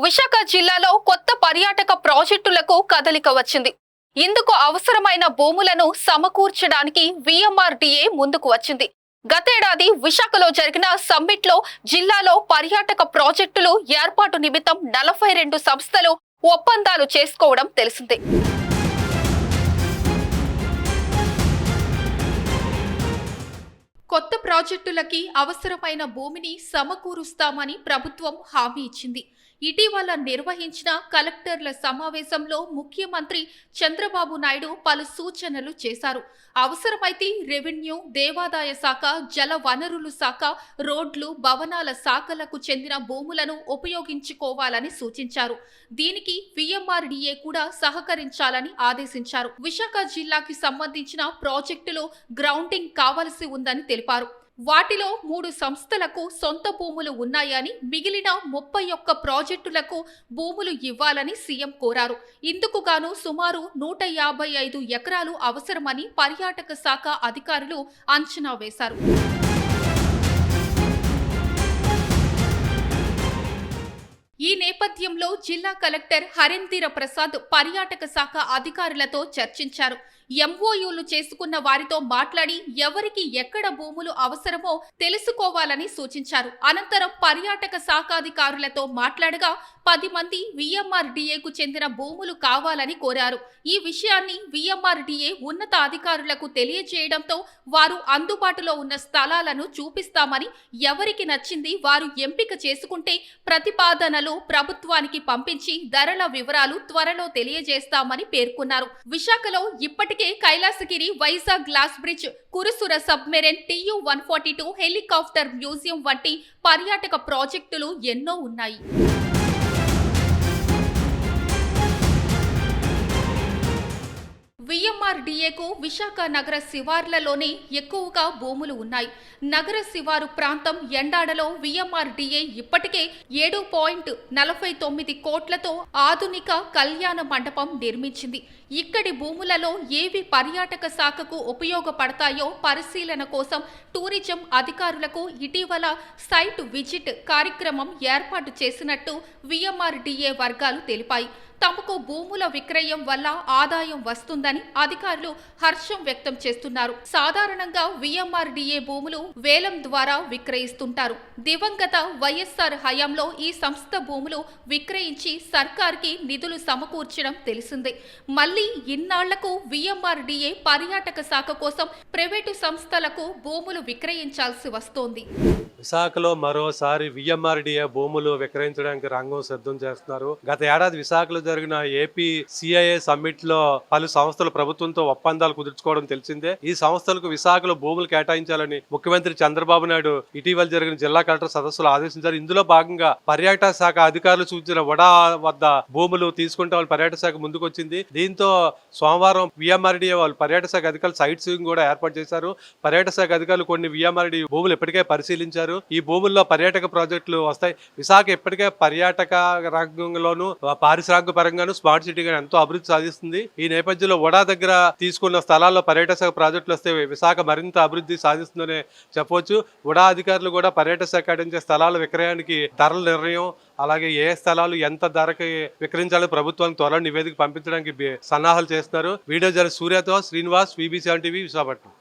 విశాఖ జిల్లాలో కొత్త పర్యాటక ప్రాజెక్టులకు కదలిక వచ్చింది. ఇందుకు అవసరమైన భూములను సమకూర్చడానికి విఎంఆర్డీఏ ముందుకు వచ్చింది. గతేడాది విశాఖలో జరిగిన సమ్మిట్లో జిల్లాలో పర్యాటక ప్రాజెక్టులు ఏర్పాటు నిమిత్తం 42 సంస్థలు ఒప్పందాలు చేసుకోవడం తెలిసిందే. కొత్త ప్రాజెక్టులకి అవసరమైన భూమిని సమకూరుస్తామని ప్రభుత్వం హామీ ఇచ్చింది. ఇటీవల నిర్వహించిన కలెక్టర్ల సమావేశంలో ముఖ్యమంత్రి చంద్రబాబు నాయుడు పలు సూచనలు చేశారు. అవసరమైతే రెవెన్యూ, దేవాదాయ శాఖ, జల వనరుల శాఖ, రోడ్లు, భవనాల శాఖలకు చెందిన భూములను ఉపయోగించుకోవాలని సూచించారు. దీనికి విఎంఆర్డీఏ కూడా సహకరించాలని ఆదేశించారు. విశాఖ జిల్లాకి సంబంధించిన ప్రాజెక్టులో గ్రౌండింగ్ కావలసి ఉందని తెలిపారు. వాటిలో 3 సంస్థలకు సొంత భూములు ఉన్నాయని, మిగిలిన 31 ప్రాజెక్టులకు భూములు ఇవ్వాలని సీఎం కోరారు. ఇందుకు గాను సుమారు 155 ఎకరాలు అవసరమని పర్యాటక శాఖ అధికారులు అంచనా వేశారు. ఈ నేపథ్యంలో జిల్లా కలెక్టర్ హరేంద్ర ప్రసాద్ పర్యాటక శాఖ అధికారులతో చర్చించారు. ఎంఓయూలు చేసుకున్న వారితో మాట్లాడి ఎవరికి ఎక్కడ భూములు అవసరమో తెలుసుకోవాలని సూచించారు. అనంతరం పర్యాటక శాఖాధికారులతో మాట్లాడగా 10 మంది విఎంఆర్డీఏకు చెందిన భూములు కావాలని కోరారు. ఈ విషయాన్ని విఎంఆర్డీఏ ఉన్నత అధికారులకు తెలియజేయడంతో వారు అందుబాటులో ఉన్న స్థలాలను చూపిస్తామని, ఎవరికి నచ్చింది వారు ఎంపిక చేసుకుంటే ప్రతిపాదనలు ప్రభుత్వానికి పంపించి ధరల వివరాలు త్వరలో తెలియజేస్తామని పేర్కొన్నారు. విశాఖలో ఇప్పటికే Kailasagiri, Vizag glass bridge, Kursura submarine, TU-142 helicopter museum వంటి పర్యాటక ప్రాజెక్టులు ఎన్నో ఉన్నాయి. విఎంఆర్డీఏకు విశాఖ నగర శివార్లలోనే ఎక్కువగా భూములు ఉన్నాయి. నగర శివారు ప్రాంతం ఎండాడలో విఎంఆర్డీఏ ఇప్పటికే 7.49 కోట్లతో ఆధునిక కళ్యాణ మండపం నిర్మించింది. ఇక్కడి భూములలో ఏవి పర్యాటక శాఖకు ఉపయోగపడతాయో పరిశీలన కోసం టూరిజం అధికారులకు ఇటీవల సైట్ విజిట్ కార్యక్రమం ఏర్పాటు చేసినట్టు విఎంఆర్డీఏ వర్గాలు తెలిపాయి. తమకు భూముల విక్రయం వల్ల ఆదాయం వస్తుందని అధికారులు హర్షం వ్యక్తం చేస్తున్నారు. సాధారణంగా విఎంఆర్డీఏ భూములు వేలం ద్వారా విక్రయిస్తుంటారు. దివంగత వైఎస్ఆర్ హయాంలో ఈ సంస్థ భూములు విక్రయించి సర్కార్కి నిధులు సమకూర్చడం తెలిసిందే. మళ్లీ ఇన్నాళ్లకు విఎంఆర్డీఏ పర్యాటక శాఖ కోసం ప్రైవేటు సంస్థలకు భూములు విక్రయించాల్సి వస్తోంది. విశాఖలో మరోసారి విఎంఆర్డీఏ భూములు విక్రయించడానికి రంగం సిద్ధం చేస్తున్నారు. గత ఏడాది విశాఖలో జరిగిన ఏపీ సిఐఏ సమ్మిట్ లో పలు సంస్థలు ప్రభుత్వంతో ఒప్పందాలు కుదుర్చుకోవడం తెలిసిందే. ఈ సంస్థలకు విశాఖలో భూములు కేటాయించాలని ముఖ్యమంత్రి చంద్రబాబు నాయుడు ఇటీవల జరిగిన జిల్లా కలెక్టర్ సదస్సులు ఆదేశించారు. ఇందులో భాగంగా పర్యాటక శాఖ అధికారులు సూచించిన వడా వద్ద భూములు తీసుకుంటే వాళ్ళు పర్యాటక శాఖ ముందుకు వచ్చింది. దీంతో సోమవారం విఎంఆర్డీఏ వాళ్ళు పర్యాటక శాఖ అధికారులు సైట్ సీయింగ్ కూడా ఏర్పాటు చేశారు. పర్యాటక శాఖ అధికారులు కొన్ని విఎంఆర్డీ భూములు ఇప్పటికే పరిశీలించారు. ఈ భూముల్లో పర్యాటక ప్రాజెక్టులు వస్తాయి. విశాఖ ఇప్పటికే పర్యాటక రంగంలోను పారిశ్రామిక పరంగాను స్మార్ట్ సిటీగా ఎంతో అభివృద్ధి సాధిస్తుంది. ఈ నేపథ్యంలో వడా దగ్గర తీసుకున్న స్థలాల్లో పర్యాటక శాఖ ప్రాజెక్టులు వస్తే విశాఖ మరింత అభివృద్ధి సాధిస్తుందనే చెప్పవచ్చు. వడా అధికారులు కూడా పర్యాటక శాఖ కేటాయించే స్థలాల విక్రయానికి ధరల నిర్ణయం, అలాగే ఏ స్థలాలు ఎంత ధరకి విక్రయించాలో ప్రభుత్వానికి త్వరలో నివేదిక పంపించడానికి సన్నాహాలు చేస్తున్నారు. వీడియో జర్నలిస్ట్ సూర్యతో శ్రీనివాస్, VB7 టీవీ, విశాఖపట్నం.